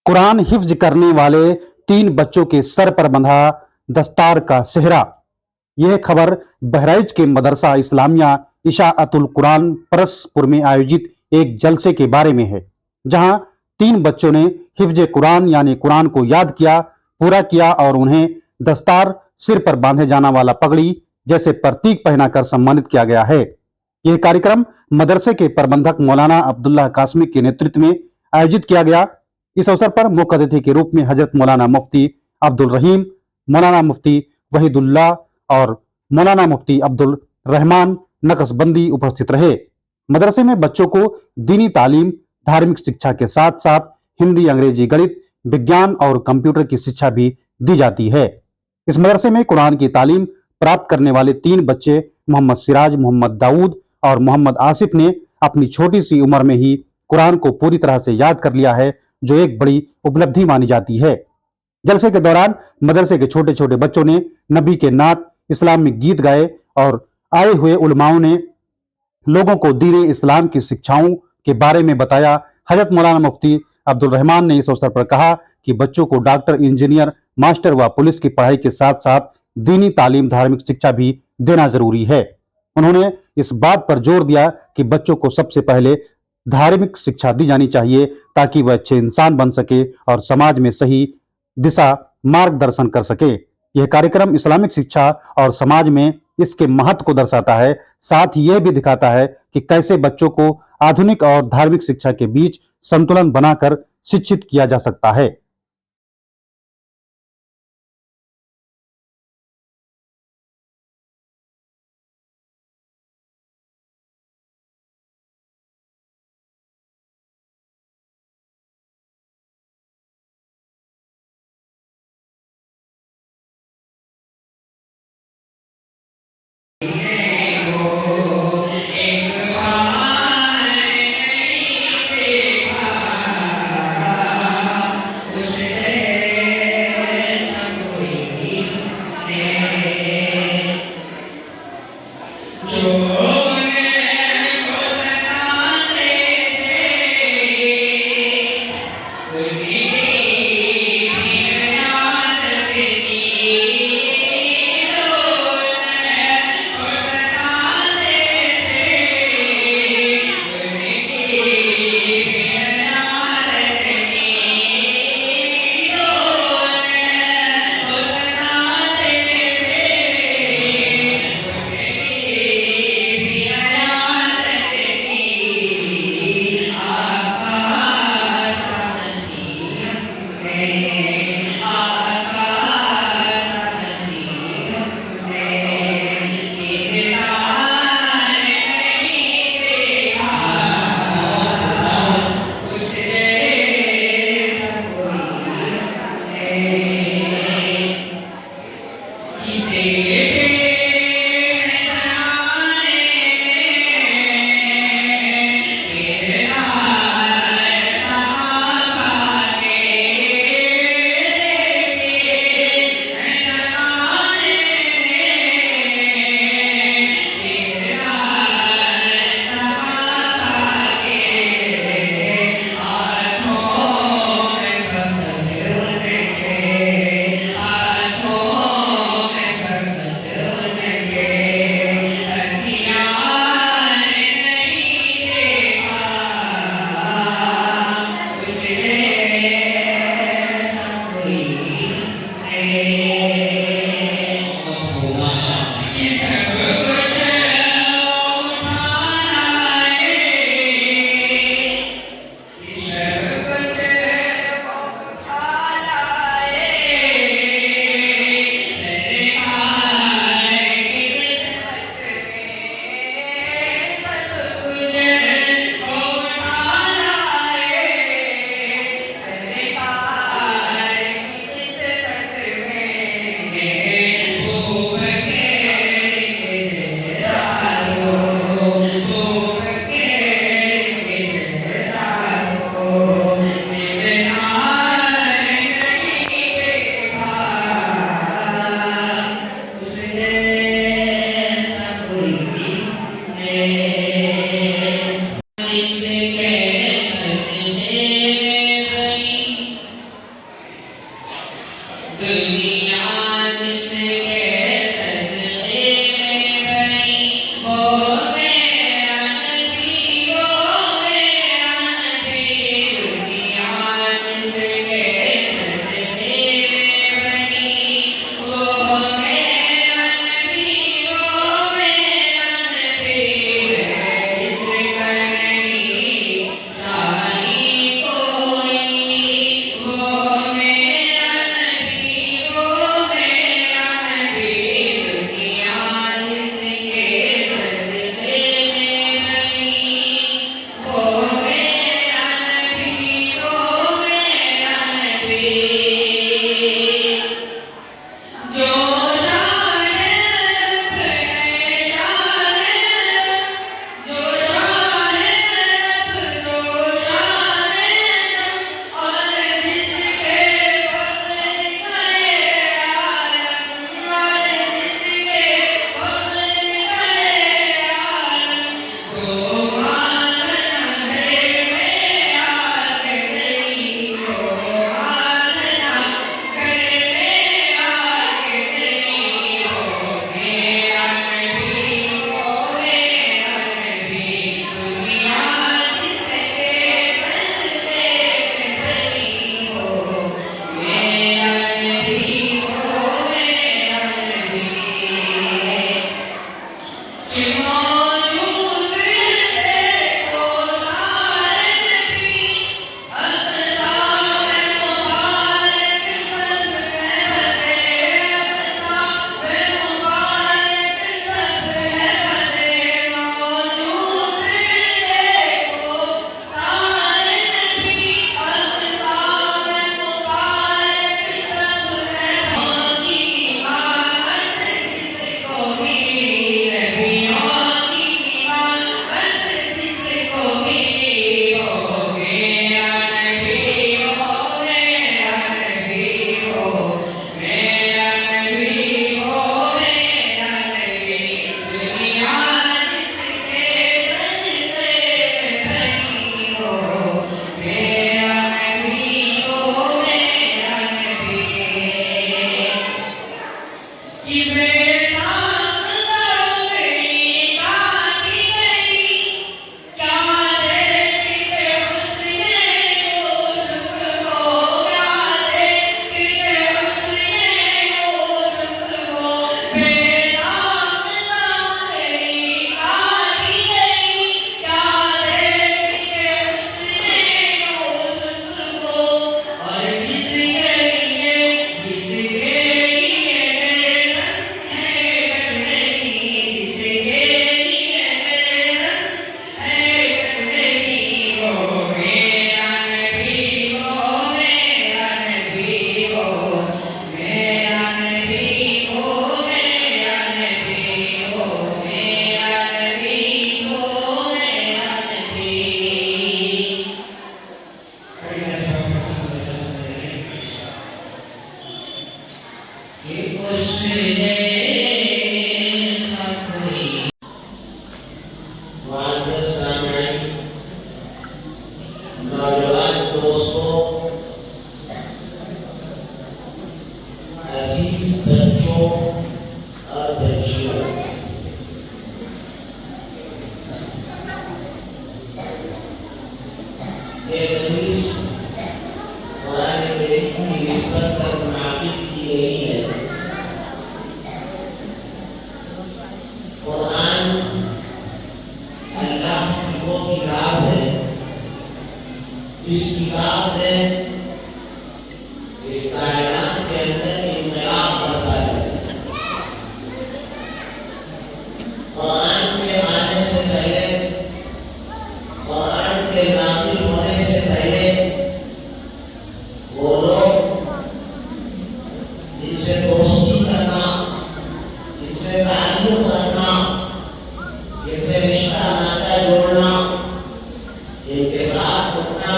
कुरान हिफ्ज करने वाले 3 बच्चों के सर पर बंधा दस्तार का सेहरा। यह खबर बहराइच के मदरसा इस्लामिया इशाअतुल कुरान परसपुर में आयोजित एक जलसे के बारे में है, जहां 3 बच्चों ने हिफ्ज कुरान यानी कुरान को याद किया, पूरा किया और उन्हें दस्तार, सिर पर बांधे जाना वाला पगड़ी जैसे प्रतीक पहनाकर सम्मानित किया गया है। यह कार्यक्रम मदरसे के प्रबंधक मौलाना अब्दुल्लाह कासमी के नेतृत्व में आयोजित किया गया। इस अवसर पर मुख्य अतिथि के रूप में हजरत मौलाना मुफ्ती अब्दुल रहीम, मौलाना मुफ्ती वहीदुल्लाह और मौलाना मुफ्ती अब्दुल रहमान नक्शबंदी उपस्थित रहे। मदरसे में बच्चों को दीनी तालीम, धार्मिक शिक्षा के साथ साथ हिंदी, अंग्रेजी, गणित, विज्ञान और कंप्यूटर की शिक्षा भी दी जाती है। इस मदरसे में कुरान की तालीम प्राप्त करने वाले 3 बच्चे मोहम्मद सिराज, मोहम्मद दाऊद और मोहम्मद आसिफ ने अपनी छोटी सी उम्र में ही कुरान को पूरी तरह से याद कर लिया है, जो एक बड़ी उपलब्धि मानी जाती है। जलसे के दौरान मदरसे के छोटे छोटे बच्चों ने नबी के नात, इस्लामिक गीत गाए और आए हुए उलमाओं ने लोगों को दीन इस्लाम की शिक्षाओं के बारे में बताया। हजरत मौलाना मुफ्ती अब्दुल रहमान ने इस अवसर पर कहा कि बच्चों को डॉक्टर, इंजीनियर, मास्टर व पुलिस की पढ़ाई के साथ साथ दीनी तालीम, धार्मिक शिक्षा भी देना जरूरी है। उन्होंने इस बात पर जोर दिया कि बच्चों को सबसे पहले धार्मिक शिक्षा दी जानी चाहिए ताकि वह अच्छे इंसान बन सके और समाज में सही दिशा मार्गदर्शन कर सके। यह कार्यक्रम इस्लामिक शिक्षा और समाज में इसके महत्व को दर्शाता है, साथ ही यह भी दिखाता है कि कैसे बच्चों को आधुनिक और धार्मिक शिक्षा के बीच संतुलन बनाकर शिक्षित किया जा सकता है।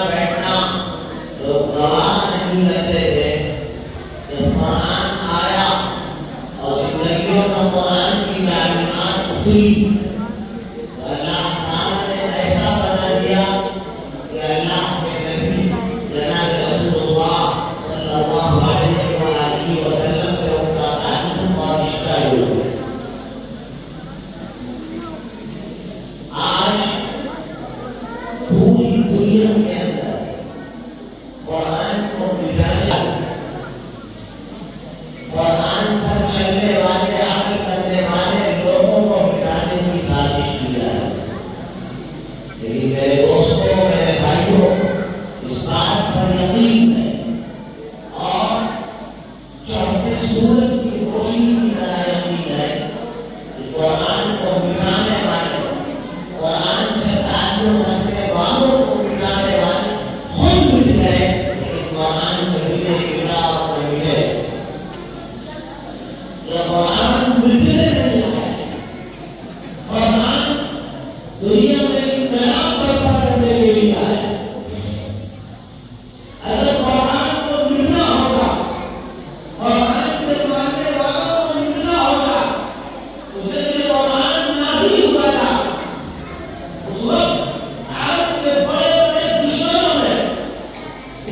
बैठना तो गवाह नहीं लगते थे।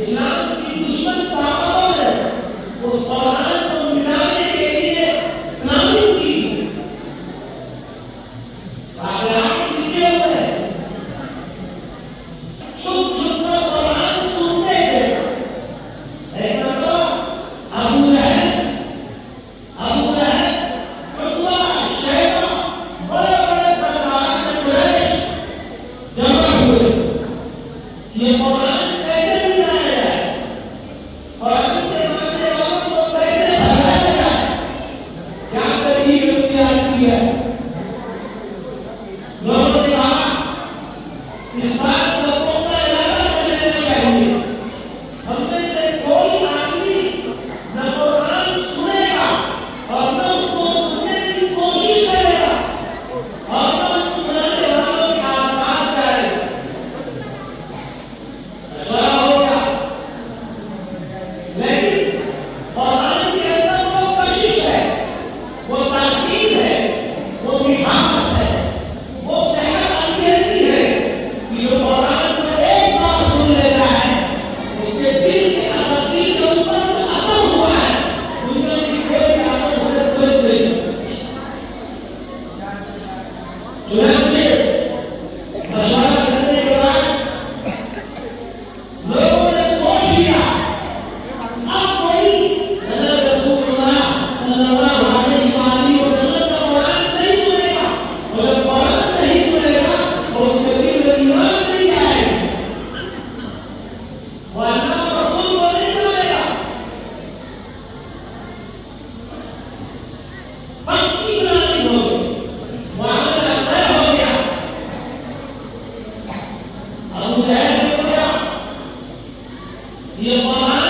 اسلام کی دشمن طاقتوں نے اس قرآن کو مٹانے کے لیے پلاننگ کی، کاغذات لکھے ہوئے ہیں، چھپ چھپ کر قرآن سنتے تھے۔ ایک مرتبہ ابو لہب عتبہ، شیبہ، بڑے بڑے سرداران قریش جمع ہوئے، یہ قرآن کیسے مٹایا جائے، قرآن کے ماننے والوں کو کیسے بھگایا جائے، کیا تدبیر اختیار کی ہے۔ لوگوں نے کہا اس بات کو پختہ ارادہ کر لینا چاہیے، ہم میں سے کوئی آدمی نہ قرآن سنے گا اور نہ اس کو سننے کی کوشش کرے گا اور نہ اس سنانے والوں کے آواز جائے گا۔ مشورہ ہو گیا، لیکن قرآن کے اندر وہ کشش ہے، وہ تاثیر ہے، وہ مٹھاس ہے، وہ صحت انگیزی ہے کہ جو قرآن کو ایک بار سن لیتا ہے اس کے دل کے اثر، دل کے اوپر جو اثر ہوا ہے دنیا کی کوئی طاقت اسے توڑ نہیں سکتی۔ چنانچہ مشورہ کرنے کے بعد لوگوں نے سوچ لیا اب کوئی حضرت رسول اللہ صلی اللہ علیہ وآلہ وسلم کا قرآن نہیں سنے گا، اور جب قرآن نہیں سنے گا اور اس کے دل میں ایمان نہیں آئے گا، وہ اللہ کے رسول کو نہیں مانے گا۔ پکی پلاننگ ہو گئی، معاملہ طے ہو گیا۔ ابو جہل نے سوچا یہ قرآن